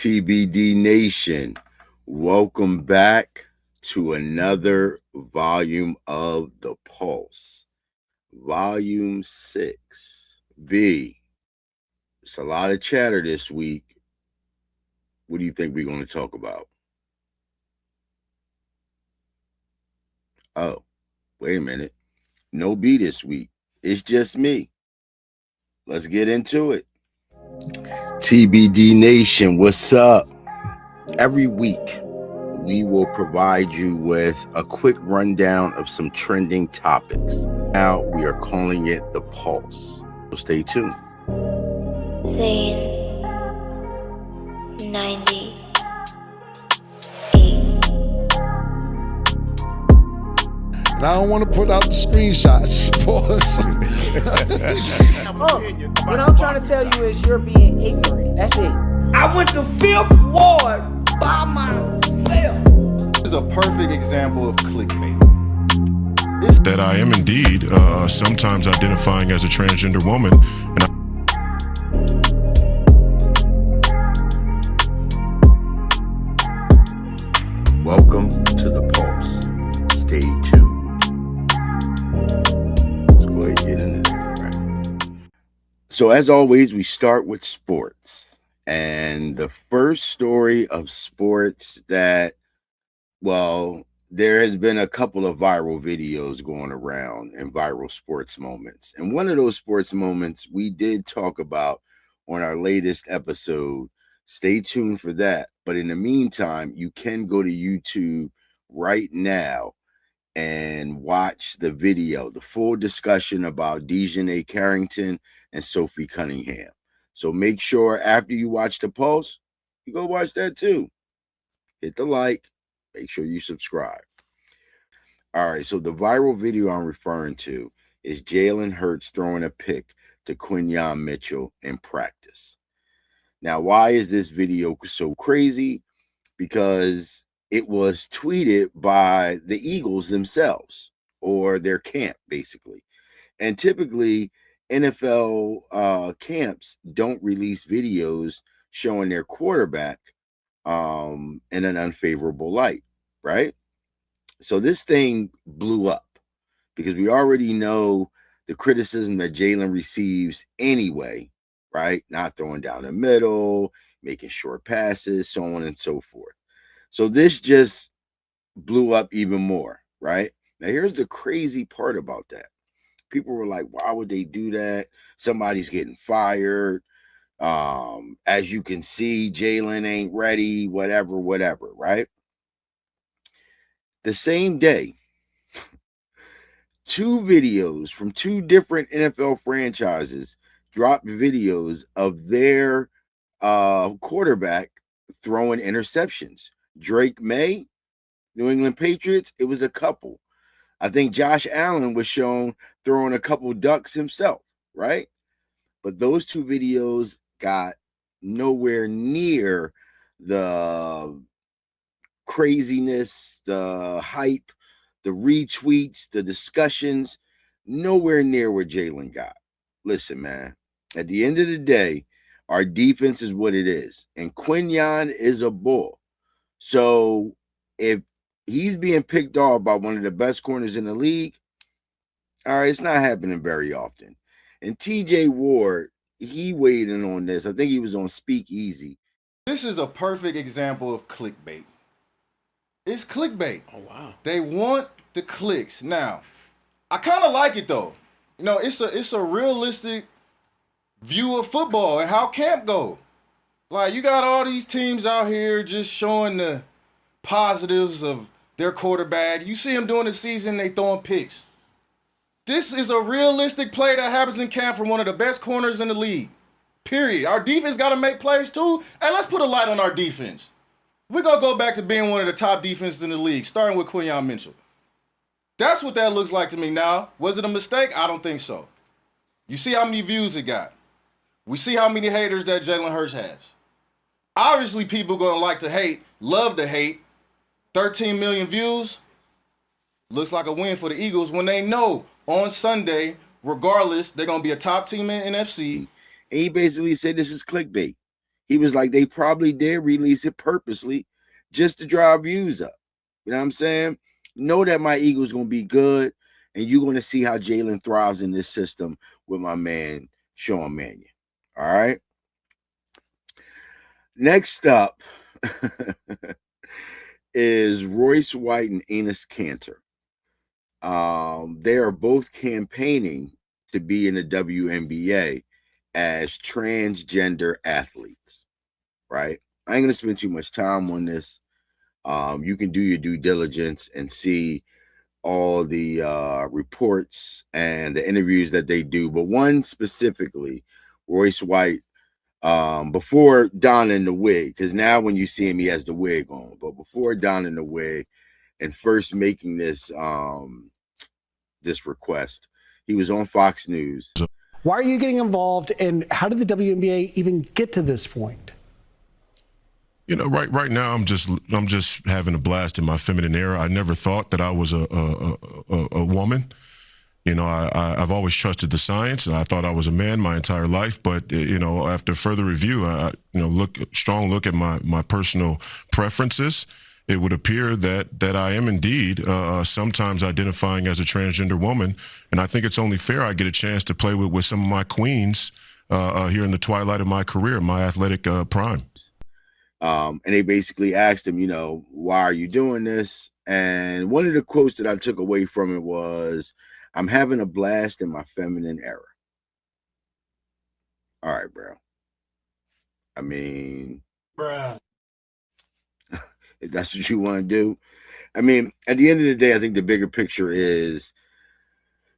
TBD Nation, welcome back to another volume of The Pulse, Volume 6. B, it's a lot of chatter this week. What do you think we're going to talk about? Oh, wait a minute. No B this week. It's just me. Let's get into it. TBD Nation, what's up? Every week, we will provide you with a quick rundown of some trending topics. Now, we are calling it The Pulse. So stay tuned. Zane 98. And I don't want to put out the screenshots for us. What I'm trying to tell you is you're being ignorant. That's it. I went to Fifth Ward by myself. This is a perfect example of clickbait. That I am indeed sometimes identifying as a transgender woman. Welcome to The Pulse. Stay tuned. Let's go ahead and get into this. Right. So as always, we start with sports. And the first story of sports that, well, there has been a couple of viral videos going around and viral sports moments. And one of those sports moments we did talk about on our latest episode. Stay tuned for that. But in the meantime, you can go to YouTube right now and watch the video, the full discussion about Dejanay Carrington and Sophie Cunningham. So make sure after you watch the Pulse, you go watch that too. Hit the like. Make sure you subscribe. All right, so the viral video I'm referring to is Jalen Hurts throwing a pick to Quinyon Mitchell in practice. Now, why is this video so crazy? Because it was tweeted by the Eagles themselves, or their camp, basically. And typically, NFL camps don't release videos showing their quarterback in an unfavorable light, right? So this thing blew up because we already know the criticism that Jalen receives anyway, right? Not throwing down the middle, making short passes, so on and so forth. So this just blew up even more, right? Now, here's the crazy part about that. People were like, why would they do that? Somebody's getting fired. As you can see, Jalen ain't ready, whatever, right? The same day, two videos from two different NFL franchises dropped videos of their quarterback throwing interceptions. Drake May, New England Patriots, it was a couple. I think Josh Allen was shown throwing a couple ducks himself, right? But those two videos got nowhere near the craziness, the hype, the retweets, the discussions, nowhere near what Jalen got. Listen, man, at the end of the day, our defense is what it is. And Quinyon is a bull. So if he's being picked off by one of the best corners in the league, all right, it's not happening very often. And TJ Ward, he weighed in on this. I think he was on Speak Easy. This is a perfect example of clickbait. It's clickbait. Oh, wow. They want the clicks. Now, I kind of like it though. You know, it's a realistic view of football and how camp go. Like, you got all these teams out here just showing the positives of their quarterback. You see them during the season, they throwing picks. This is a realistic play that happens in camp from one of the best corners in the league. Period. Our defense got to make plays too. And let's put a light on our defense. We're going to go back to being one of the top defenses in the league, starting with Quinyon Mitchell. That's what that looks like to me now. Was it a mistake? I don't think so. You see how many views it got. We see how many haters that Jalen Hurts has. Obviously, people going to like to hate, love to hate. 13 million views. Looks like a win for the Eagles when they know on Sunday, regardless, they're going to be a top team in NFC. And he basically said this is clickbait. He was like, they probably did release it purposely just to drive views up. You know what I'm saying? Know that my Eagles going to be good, and you're going to see how Jalen thrives in this system with my man, Sean Mannion. All right? Next up is Royce White and Enos Cantor. They are both campaigning to be in the WNBA as transgender athletes, right? I ain't going to spend too much time on this. You can do your due diligence and see all the reports and the interviews that they do. But one specifically, Royce White, before donning the wig, because now when you see him, he has the wig on. But before donning the wig and first making this this request, he was on Fox News. Why are you getting involved, and how did the WNBA even get to this point? You know, right now I'm just having a blast in my feminine era. I never thought that I was a woman. You know, I've always trusted the science, and I thought I was a man my entire life. But you know, after further review, strong look at my personal preferences, it would appear that I am indeed sometimes identifying as a transgender woman, and I think it's only fair I get a chance to play with some of my queens here in the twilight of my career, my athletic prime. And they basically asked him, you know, why are you doing this? And one of the quotes that I took away from it was, I'm having a blast in my feminine era. All right, bro. I mean, Bruh. if that's what you want to do. I mean, at the end of the day, I think the bigger picture is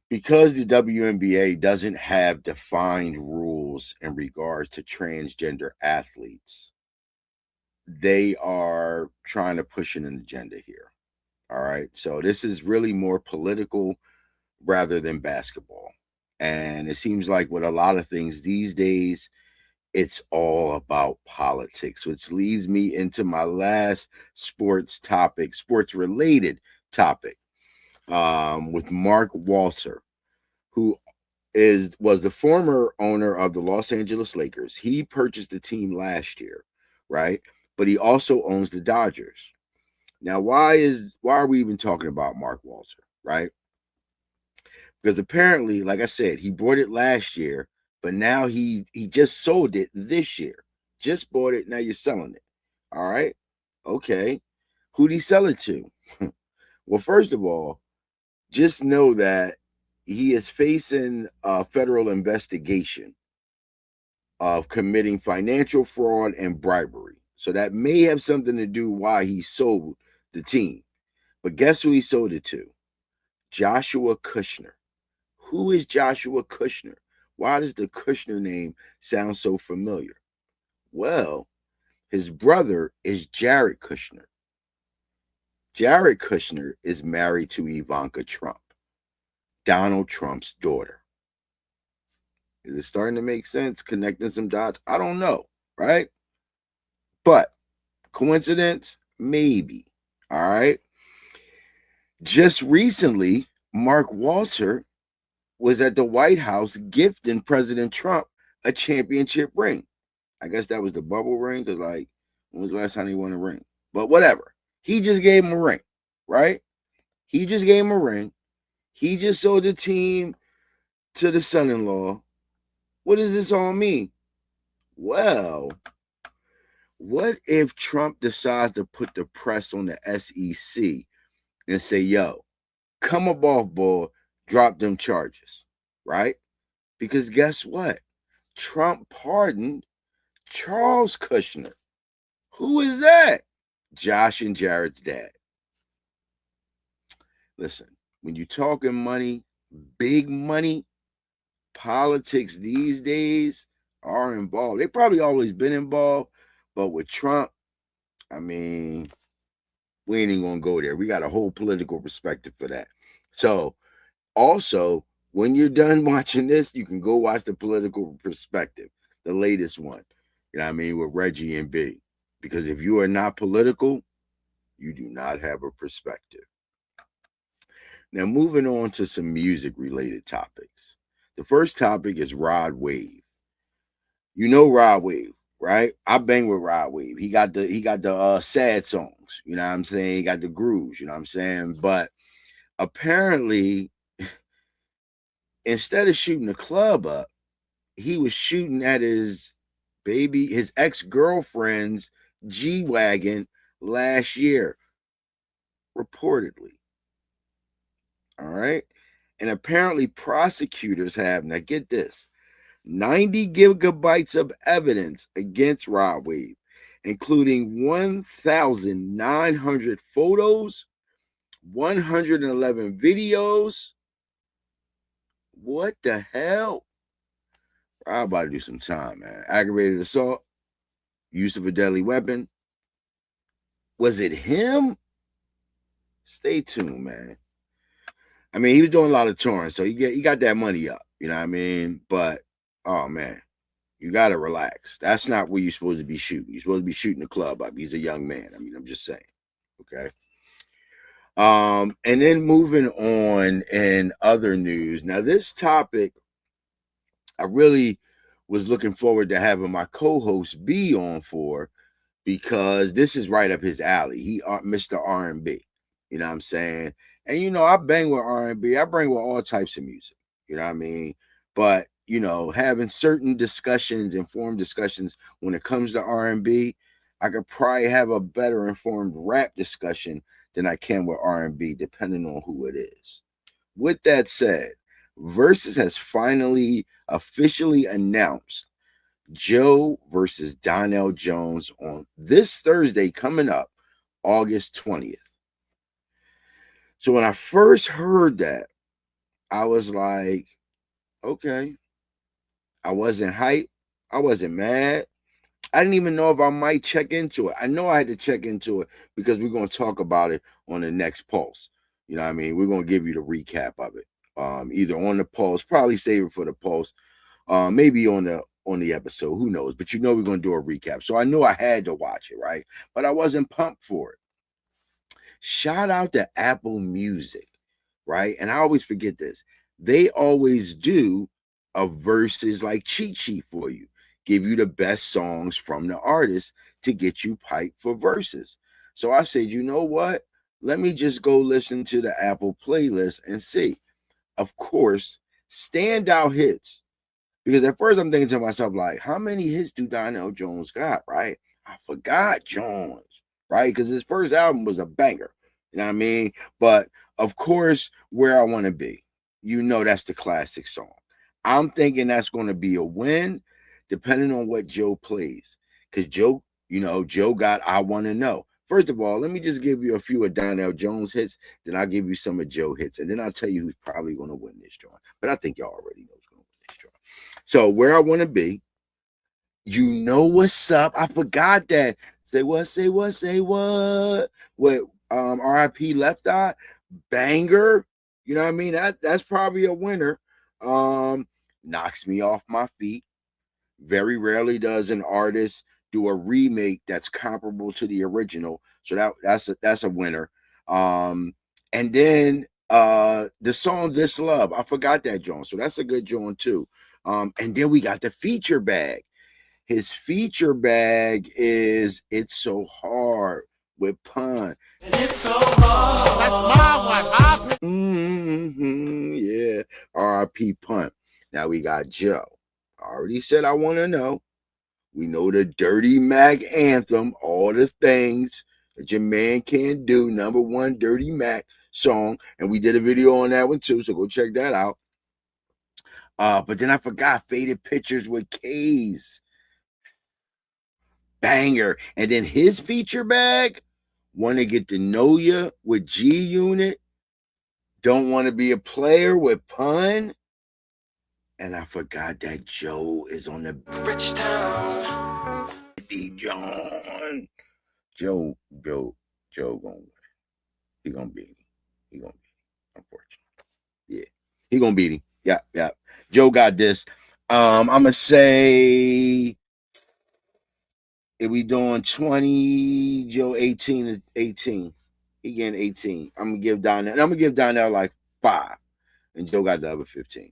because the WNBA doesn't have defined rules in regards to transgender athletes, they are trying to push an agenda here. All right. So this is really more political rather than basketball. And it seems like with a lot of things these days, it's all about politics, which leads me into my last sports related topic, with Mark Walter, who was the former owner of the Los Angeles Lakers. He purchased the team last year, right? But he also owns the Dodgers. Now, why are we even talking about Mark Walter, right? Because apparently, like I said, he bought it last year, but now he just sold it this year. Just bought it, now you're selling it. All right? Okay. Who'd he sell it to? Well, first of all, just know that he is facing a federal investigation of committing financial fraud and bribery. So that may have something to do why he sold the team. But guess who he sold it to? Joshua Kushner. Who is Joshua Kushner? Why does the Kushner name sound so familiar? Well, his brother is Jared Kushner. Jared Kushner is married to Ivanka Trump, Donald Trump's daughter. Is it starting to make sense? Connecting some dots? I don't know, right? But coincidence? Maybe. All right. Just recently, Mark Walter was at the White House gifting President Trump a championship ring. I guess that was the bubble ring, because, like, when was the last time he won a ring? But whatever. He just gave him a ring, right? He just gave him a ring. He just sold the team to the son-in-law. What does this all mean? Well, what if Trump decides to put the press on the SEC and say, yo, come up off board, drop them charges, right? Because guess what? Trump pardoned Charles Kushner. Who is that? Josh and Jared's dad. Listen, when you're talking money, big money, politics these days are involved. They've probably always been involved, but with Trump, I mean, we ain't even gonna go there. We got a whole political perspective for that. So also, when you're done watching this, you can go watch the political perspective, the latest one, you know what I mean, with Reggie and B. Because if you are not political, you do not have a perspective. Now, moving on to some music-related topics. The first topic is Rod Wave. You know Rod Wave, right? I bang with Rod Wave. He got the sad songs, you know what I'm saying? He got the grooves, you know what I'm saying? But apparently, instead of shooting the club up, he was shooting at his ex-girlfriend's G-Wagon last year, reportedly. All right. And apparently prosecutors have, now get this, 90 gigabytes of evidence against Rod Wave, including 1,900 photos, 111 videos. What the hell? I'm about to do some time, man. Aggravated assault, use of a deadly weapon. Was it him? Stay tuned, man. I mean, he was doing a lot of touring, so he got that money up. You know what I mean? But, oh, man, you got to relax. That's not where you're supposed to be shooting. You're supposed to be shooting the club up. He's a young man. I mean, I'm just saying. Okay? And then moving on in other news. Now, this topic, I really was looking forward to having my co-host B on for, because this is right up his alley. He Mr. R&B. You know what I'm saying? And, you know, I bang with R&B. I bring with all types of music. You know what I mean? But, you know, having certain discussions, informed discussions when it comes to R&B, I could probably have a better informed rap discussion than I can with R&B, depending on who it is. With that said, Versus has finally officially announced Joe versus Donnell Jones on this Thursday coming up, August 20th. So when I first heard that, I was like, okay. I wasn't hyped. I wasn't mad. I didn't even know if I might check into it. I know I had to check into it because we're going to talk about it on the next Pulse. You know what I mean? We're going to give you the recap of it. Either on the Pulse, probably save it for the Pulse, maybe on the episode, who knows? But you know we're going to do a recap. So I knew I had to watch it, right? But I wasn't pumped for it. Shout out to Apple Music, right? And I always forget this. They always do a verses like cheat sheet for you. Give you the best songs from the artist to get you hyped for verses. So I said, you know what? Let me just go listen to the Apple playlist and see. Of course, standout hits. Because at first I'm thinking to myself, like, how many hits do Donnell Jones got, right? I forgot Jones, right? Because his first album was a banger. You know what I mean? But, of course, Where I Want to Be. You know that's the classic song. I'm thinking that's going to be a win, depending on what Joe plays. Because Joe got I Want to Know. First of all, let me just give you a few of Donnell Jones hits, then I'll give you some of Joe hits, and then I'll tell you who's probably going to win this joint. But I think y'all already know who's going to win this joint. So, Where I Want to Be, You Know What's Up. I forgot that. Say what, say what, say what. What, R.I.P. Left Eye, banger. You know what I mean? That's probably a winner. Knocks Me Off My Feet. Very rarely does an artist do a remake that's comparable to the original. So that's a winner. And then the song This Love, I forgot that joint. So that's a good joint too. And then we got the feature bag. His feature bag is It's So Hard with Pun. It's so hard. That's my one. Yeah. R.I.P. Pun. Now we got Joe. I already said I Want to Know. We know the Dirty Mac anthem, All the Things That Your Man Can't Do, #1 Dirty Mac song. And we did a video on that one too, so go check that out. But then I forgot Faded Pictures with K's. Banger. And then his feature bag, Wanna Get to Know Ya with G Unit. Don't Want to Be a Player with Pun. And I forgot that Joe is on the Rich Town. Joe gonna win. He gonna beat him. Unfortunately. Yeah. He gonna beat him. Yeah. Joe got this. I'm gonna say if we doing 20, Joe 18. He getting 18. I'm gonna give Donnell like 5. And Joe got the other 15.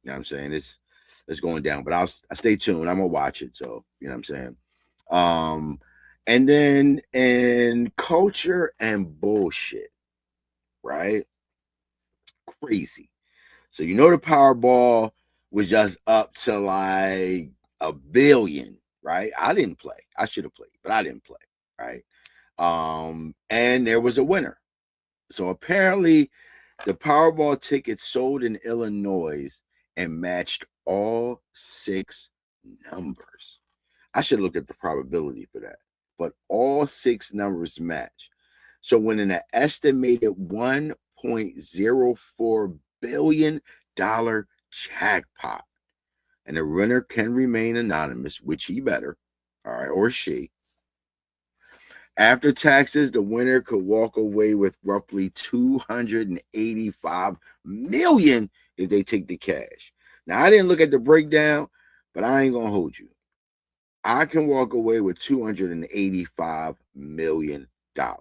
You know what I'm saying? It's going down, but I stay tuned. I'm gonna watch it. So, you know what I'm saying? And then in culture and bullshit, right? Crazy. So you know the Powerball was just up to like $1 billion, right? I didn't play. I should have played, but I didn't play, right? And there was a winner. So apparently the Powerball tickets sold in Illinois and matched all 6 numbers. I should look at the probability for that, but all 6 numbers match. So when an estimated $1.04 billion jackpot, and the winner can remain anonymous, which he better, all right, or she. After taxes, the winner could walk away with roughly $285 million if they take the cash. Now, I didn't look at the breakdown, but I ain't gonna hold you. I can walk away with $285 million. So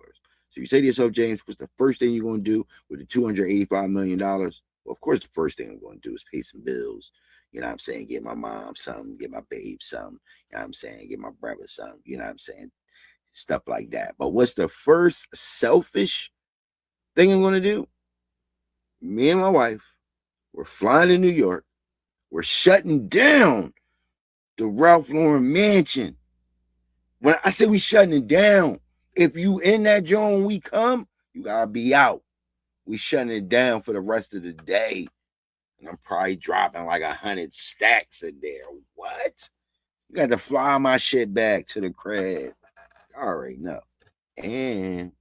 you say to yourself, James, what's the first thing you're gonna do with the $285 million? Well, of course, the first thing I'm gonna do is pay some bills. You know what I'm saying? Get my mom something, get my babe something. You know what I'm saying? Get my brother something. You know what I'm saying? Stuff like that. But what's the first selfish thing I'm going to do? Me and my wife, we're flying to New York. We're shutting down the Ralph Lauren mansion. When I say we shutting it down, if you in that joint when we come, you got to be out. We shutting it down for the rest of the day. And I'm probably dropping like 100 stacks in there. What? You got to fly my shit back to the crib. I already know. And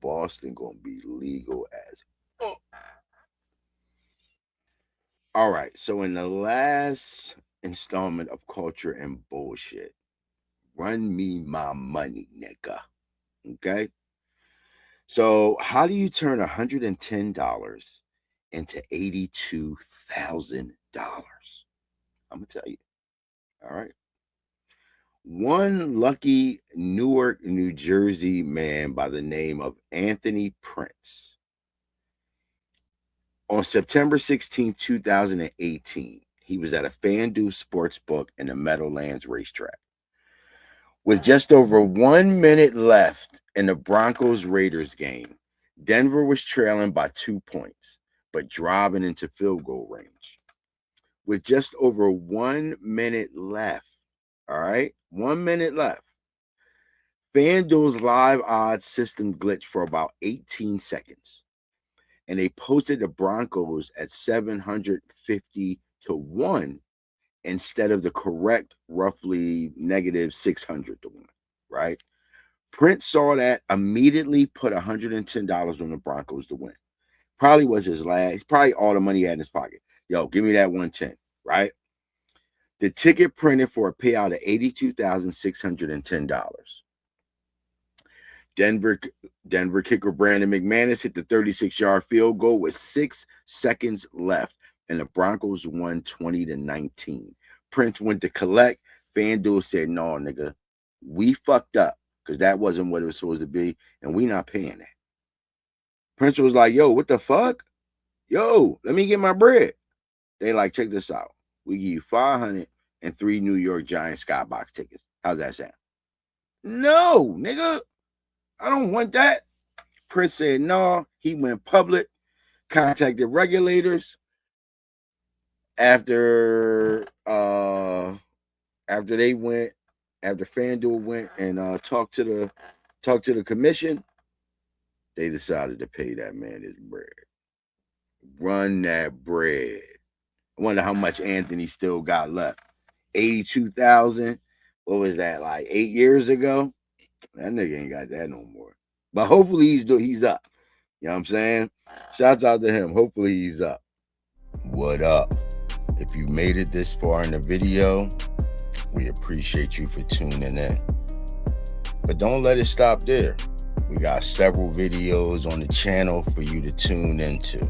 Boston gonna be legal as All right, so in the last installment of Culture and Bullshit, run me my money, nigga. Okay? So how do you turn $110 into $82,000? I'm gonna tell you. All right. One lucky Newark, New Jersey man by the name of Anthony Prince. On September 16, 2018, he was at a FanDuel sportsbook in the Meadowlands racetrack. With just over 1 minute left in the Broncos-Raiders game, Denver was trailing by 2 points, but driving into field goal range. With just over 1 minute left, all right, 1 minute left, FanDuel's live odds system glitched for about 18 seconds. And they posted the Broncos at 750 to 1 instead of the correct roughly negative 600 to 1, right? Prince saw that, immediately put $110 on the Broncos to win. Probably was his last, probably all the money he had in his pocket. Yo, give me that 110, right? The ticket printed for a payout of $82,610. Denver kicker Brandon McManus hit the 36-yard field goal with 6 seconds left, and the Broncos won 20-19. Prince went to collect. FanDuel said, no, nigga, we fucked up because that wasn't what it was supposed to be, and we not paying that. Prince was like, yo, what the fuck? Yo, let me get my bread. They like, check this out. We give you 500 and 3 New York Giants skybox tickets. How's that sound? No, nigga. I don't want that. Prince said no. He went public, contacted regulators. After FanDuel went and talked to the commission, they decided to pay that man his bread. Run that bread. I wonder how much Anthony still got left. 82,000. What was that, like 8 years ago? That nigga ain't got that no more. But hopefully he's up. You know what I'm saying? Shouts out to him. Hopefully he's up. What up? If you made it this far in the video, we appreciate you for tuning in. But don't let it stop there. We got several videos on the channel for you to tune into.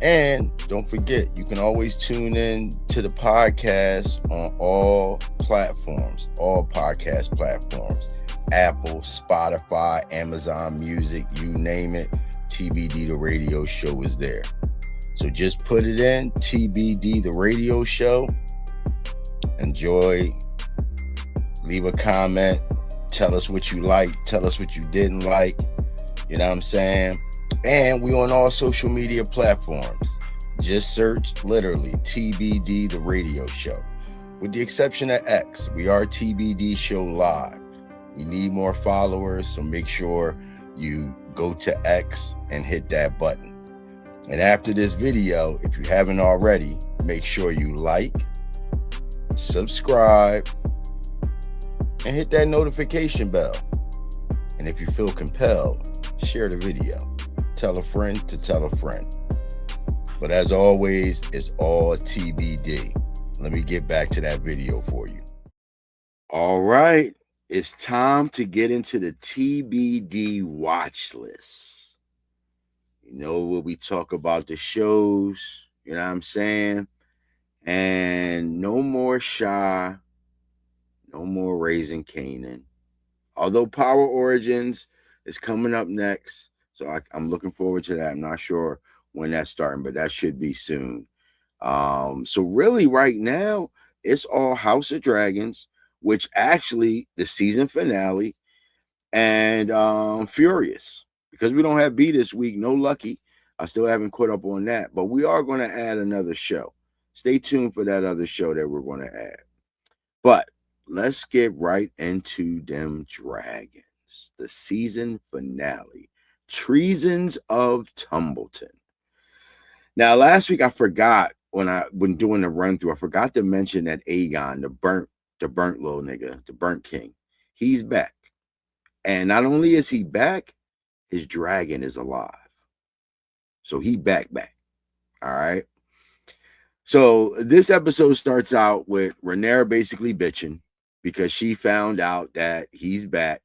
And don't forget, you can always tune in to the podcast on all podcast platforms. Apple, Spotify, Amazon Music, you name it. TBD the radio show is there. So just put it in, TBD the radio show, Enjoy. Leave a comment. Tell us what you liked. Tell us what you didn't like. You know what I'm saying? And we on all social media platforms. Just search literally TBD the radio show. With the exception of X, we are TBD Show Live. We need more followers, so make sure you go to X and hit that button. And after this video, if you haven't already, make sure you like, subscribe, and hit that notification bell. And if you feel compelled, share the video. Tell a friend to tell a friend. But as always, it's all TBD. Let me get back to that video for you. All right. It's time to get into the TBD watch list. You know, where we talk about the shows, you know what I'm saying? And no more Shy, no more Raising Kanan. Although Power Origins is coming up next, so I'm looking forward to that. I'm not sure when that's starting, but that should be soon. So really right now, it's all House of Dragons, which actually the season finale, and Furious. Because we don't have B this week, no lucky. I still haven't caught up on that, but we are going to add another show. Stay tuned for that other show that we're going to add. But let's get right into them dragons. The season finale. Treasons of Tumbleton. Now, last week I forgot when doing the run through, I forgot to mention that Aegon, the burnt little nigga, the burnt king, he's back. And not only is he back, his dragon is alive. So he back. All right. So this episode starts out with Rhaenyra basically bitching because she found out that he's back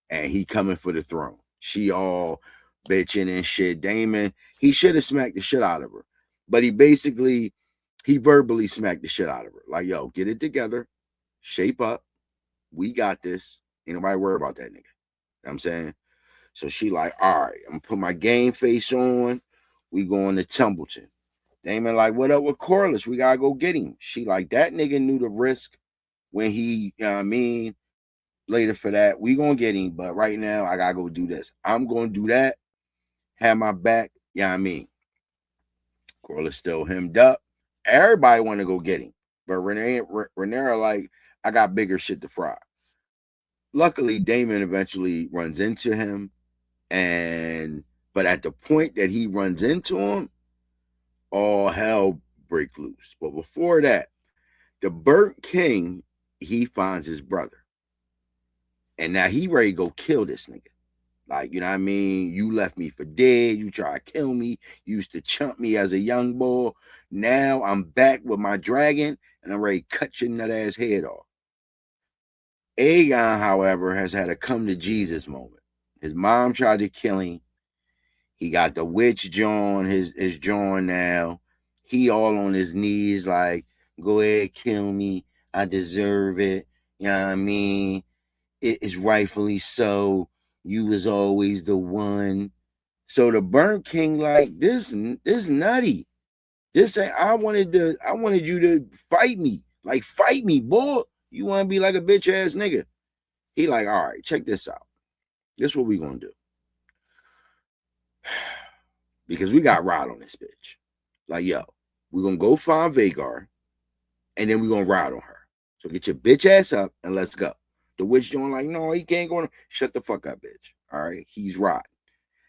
and he coming for the throne. She all bitching and shit. Daemon, he should have smacked the shit out of her. But he verbally smacked the shit out of her. Like, yo, get it together. Shape up. We got this. Ain't nobody worry about that nigga. You know what I'm saying? So she like, all right, I'm going to put my game face on. We going to Tumbleton. Daemon like, what up with Corliss? We got to go get him. She like, that nigga knew the risk when he, you know what I mean? Later for that, we going to get him. But right now, I got to go do this. I'm going to do that. Have my back. You know what I mean? Corliss still hemmed up. Everybody want to go get him. But Rhaenyra like, I got bigger shit to fry. Luckily, Daemon eventually runs into him. But at the point that he runs into him, all hell break loose. But before that, the burnt king, he finds his brother. And now he ready to go kill this nigga. Like, you know what I mean? You left me for dead. You try to kill me. You used to chump me as a young boy. Now I'm back with my dragon, and I'm ready to cut your nut ass head off. Aegon, however, has had a come to Jesus moment. His mom tried to kill him. He got the witch John, his John now. He all on his knees like, go ahead, kill me. I deserve it. You know what I mean? It is rightfully so. You was always the one. So the burnt king like, this nutty. This ain't, I wanted you to fight me. Like, fight me, boy. You want to be like a bitch ass nigga. He like, all right, check this out. This is what we gonna do. Because we got ride on this bitch. Like, yo, we're gonna go find Vhagar, and then we're gonna ride on her. So get your bitch ass up and let's go. The witch doing like, no, he can't go. Shut the fuck up, bitch. All right, he's riding.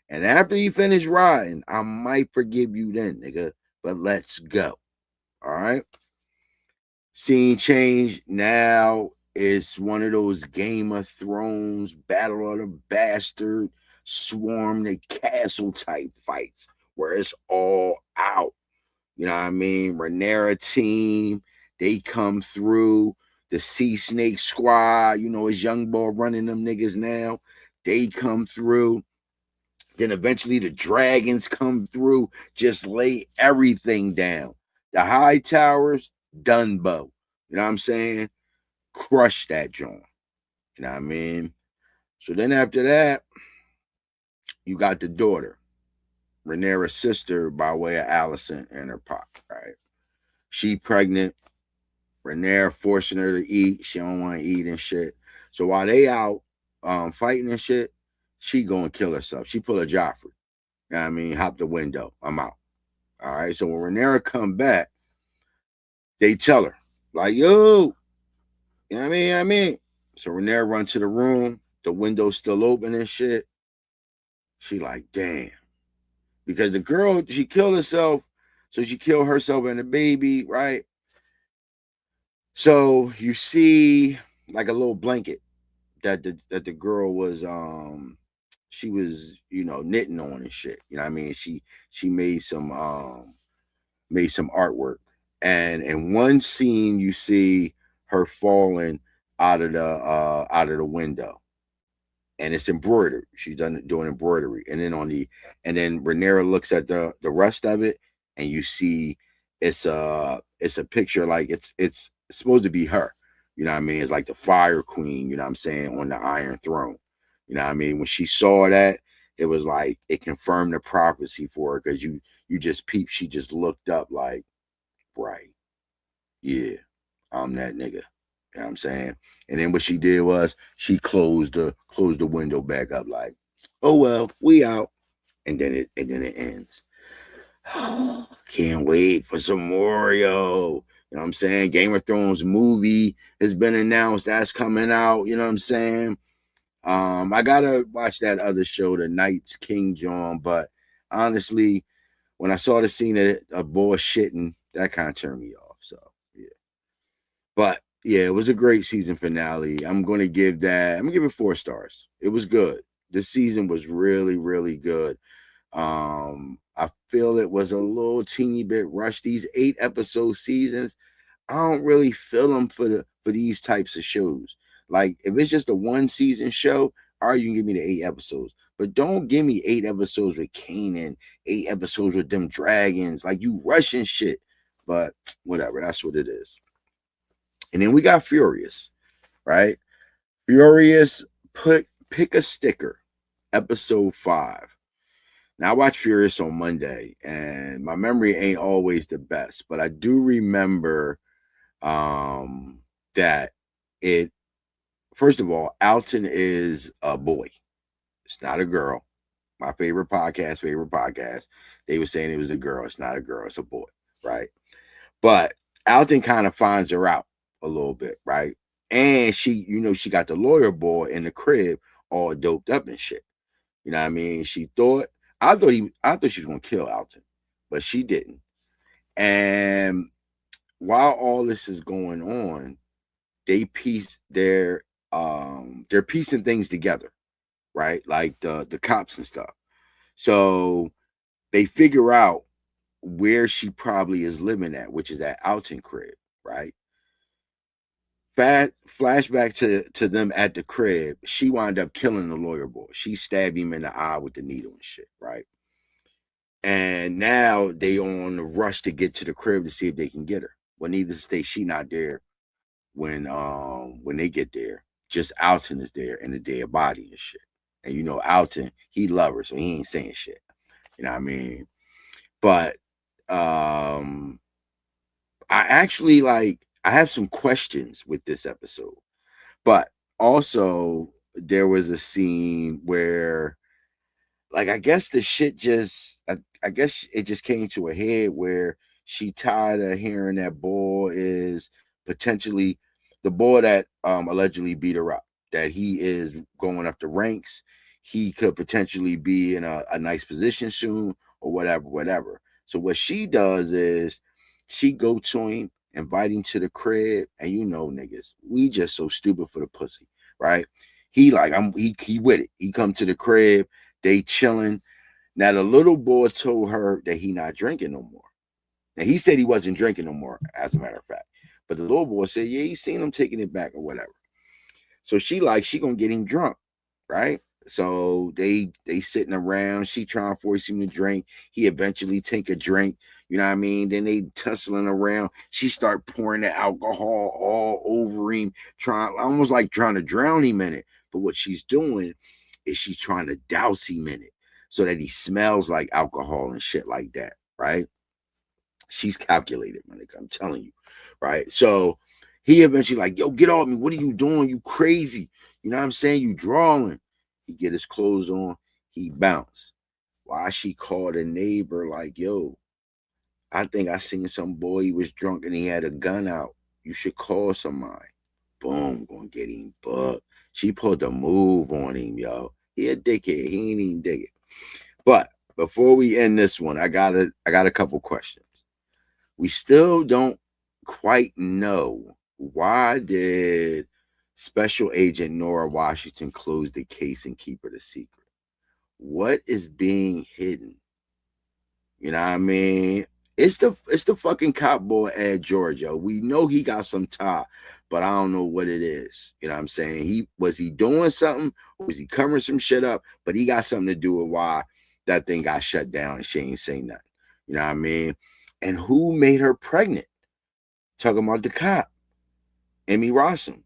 And after he finished riding, I might forgive you then, nigga. But let's go. All right. Scene change. Now it's one of those Game of Thrones, Battle of the Bastard, Swarm the Castle type fights where it's all out. You know what I mean? Rhaenyra team, they come through. The Sea Snake squad, you know, his young boy running them niggas now. They come through. Then eventually the dragons come through, just lay everything down. The high towers, Dunbow. You know what I'm saying? Crush that joint. You know what I mean? So then after that, you got the daughter, Rhaenyra's sister by way of Alicent and her pop, right? She pregnant. Rhaenyra forcing her to eat. She don't want to eat and shit. So while they out fighting and shit, she go and kill herself. She pull a Joffrey. You know what I mean? Hop the window. I'm out. All right. So when Rhaenyra come back, they tell her, like, yo, you know what I mean? So Rhaenyra run to the room. The window's still open and shit. She like, damn. Because the girl, she killed herself. So she killed herself and the baby, right? So you see like a little blanket that the girl was she was, knitting on and shit. You know what I mean? She made some artwork. And in one scene you see her falling out of the window. And it's embroidered. She's doing embroidery. And then Rhaenyra looks at the rest of it, and you see it's a picture like it's supposed to be her. You know what I mean? It's like the Fire Queen, you know what I'm saying, on the Iron Throne. You know what I mean? When she saw that, it was like it confirmed the prophecy for her, because you just peeped. She just looked up like, right, yeah, I'm that nigga. You know what I'm saying? And then what she did was she closed the window back up like, oh well, we out. And then it ends. Can't wait for some more, yo. You know what I'm saying? Game of Thrones movie has been announced. That's coming out. You know what I'm saying? I gotta watch that other show, The Night's King John. But honestly, when I saw the scene of bullshitting, that kind of turned me off. So yeah. But yeah, it was a great season finale. I'm gonna give it 4 stars. It was good. This season was really, really good. I feel it was a little teeny bit rushed. These 8-episode seasons, I don't really feel them for these types of shows. Like if it's just a 1-season show, all right, you can give me the 8 episodes. But don't give me 8 episodes with Kanan, 8 episodes with them dragons. Like you rushing shit. But whatever, that's what it is. And then we got Furious, right? Furious, pick a sticker, episode 5. Now I watched Furious on Monday, and my memory ain't always the best, but I do remember that it. First of all, Alton is a boy. It's not a girl. My favorite podcast. They were saying it was a girl. It's not a girl. It's a boy, right? But Alton kind of finds her out a little bit, right? And she got the lawyer boy in the crib all doped up and shit. You know what I mean? I thought she was gonna kill Alton, but she didn't. And while all this is going on, they're piecing things together, right? Like the cops and stuff. So they figure out where she probably is living at, which is at Alton crib, right? Flashback to them at the crib. She wound up killing the lawyer boy. She stabbed him in the eye with the needle and shit, right? And now they on the rush to get to the crib to see if they can get her. Well, needless to say, she not there when they get there. Just Alton is there in the dead body and shit. And Alton, he love her, so he ain't saying shit. You know what I mean? But I actually I have some questions with this episode. But also there was a scene where I guess the shit I guess it just came to a head where she tired of hearing that boy is potentially the boy that allegedly beat her up, that he is going up the ranks. He could potentially be in a nice position soon or whatever. So what she does is she go to him, invite him to the crib, and niggas, we just so stupid for the pussy, right? He with it. He come to the crib, they chilling. Now the little boy told her that he not drinking no more. Now he said he wasn't drinking no more, as a matter of fact. But the little boy said, yeah, he seen him taking it back or whatever. So she gonna get him drunk, right? So they sitting around. She trying to force him to drink. He eventually take a drink. You know what I mean? Then they tussling around. She start pouring the alcohol all over him, almost like trying to drown him in it. But what she's doing is she's trying to douse him in it so that he smells like alcohol and shit like that, right? She's calculated, man. I'm telling you, right? So He eventually like, yo, get off me. What are you doing? You crazy. You know what I'm saying? You drawing. He get his clothes on. He bounce. Why she called a neighbor like, yo, I think I seen some boy, he was drunk and he had a gun out. You should call somebody. Boom, gonna get him bucked. She pulled a move on him, yo. He a dickhead. He ain't even dig it. But before we end this one, I got a couple questions. We still don't quite know, why did Special Agent Nora Washington close the case and keep it a secret? What is being hidden? You know what I mean? It's the fucking cop boy Ed Georgia. We know he got some tie, but I don't know what it is. You know what I'm saying? Was he doing something, or was he covering some shit up? But he got something to do with why that thing got shut down and she ain't saying nothing. You know what I mean? And who made her pregnant? Talking about the cop, Emmy Rossum.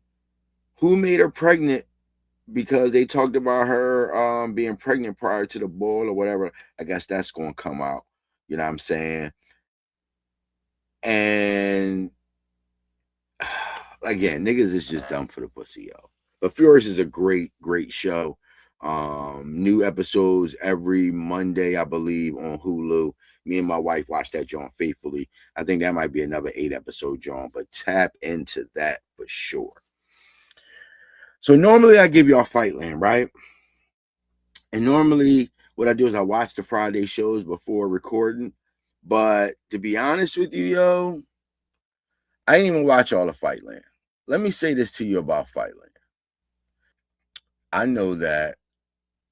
Who made her pregnant? Because they talked about her being pregnant prior to the ball or whatever. I guess that's going to come out. You know what I'm saying? And again, niggas is just dumb for the pussy, yo. But Furious is a great, great show. New episodes every Monday, I believe, on Hulu. Me and my wife watch that joint faithfully. I think that might be another 8-episode joint, but tap into that for sure. So normally I give y'all Fightland, right? And normally what I do is I watch the Friday shows before recording. But to be honest with you, yo, I didn't even watch all of Fightland. Let me say this to you about Fightland. I know that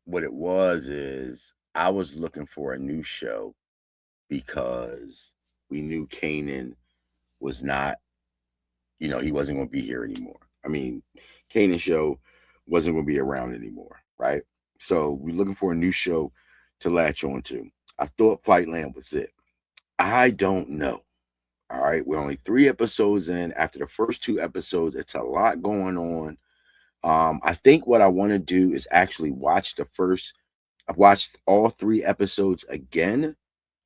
what it was is I was looking for a new show because we knew Kanan was not, he wasn't going to be here anymore. I mean, Kanan show wasn't going to be around anymore, right? So we're looking for a new show to latch on to. I thought Fightland was it. I don't know. All right, we're only 3 episodes in. After the first 2 episodes, it's a lot going on. I think what I want to do is actually I've watched all 3 episodes again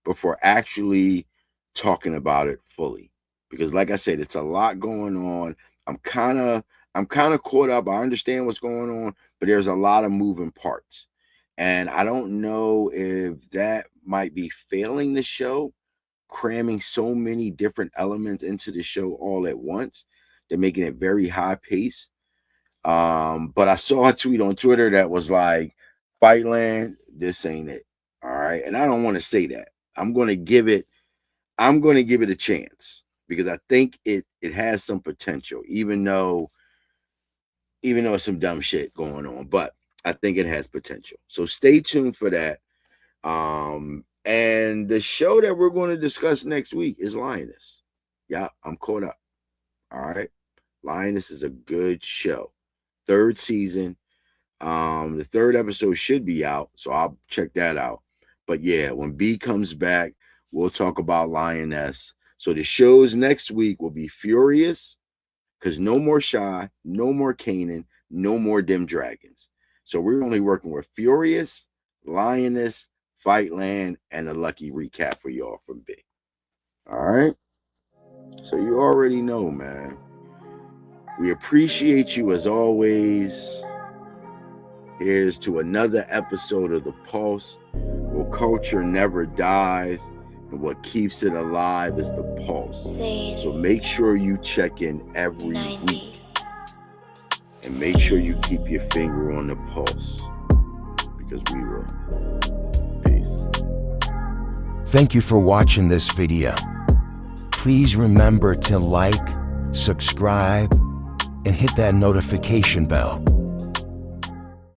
before actually talking about it fully. Because like I said, it's a lot going on. I'm kind of caught up. I understand what's going on, but there's a lot of moving parts. And I don't know if that might be failing the show, cramming so many different elements into the show all at once. They're making it very high pace. But I saw a tweet on Twitter that was like, Fightland, this ain't it. All right. And I don't want to say that. I'm going to give it a chance because I think it has some potential, even though it's some dumb shit going on, but I think it has potential. So stay tuned for that. And the show that we're going to discuss next week is Lioness. Yeah, I'm caught up. All right. Lioness is a good show. 3rd season. The 3rd episode should be out, so I'll check that out. But yeah, when B comes back, we'll talk about Lioness. So the shows next week will be Furious, because no more Shy, no more Kanan, no more Dim Dragons. So we're only working with Furious, Lioness, Fightland, and a lucky recap for y'all from B. All right? So you already know, man. We appreciate you as always. Here's to another episode of The Pulse, where culture never dies, and what keeps it alive is the pulse. So make sure you check in every week. And make sure you keep your finger on the pulse, because we will. Peace. Thank you for watching this video. Please remember to like, subscribe, and hit that notification bell.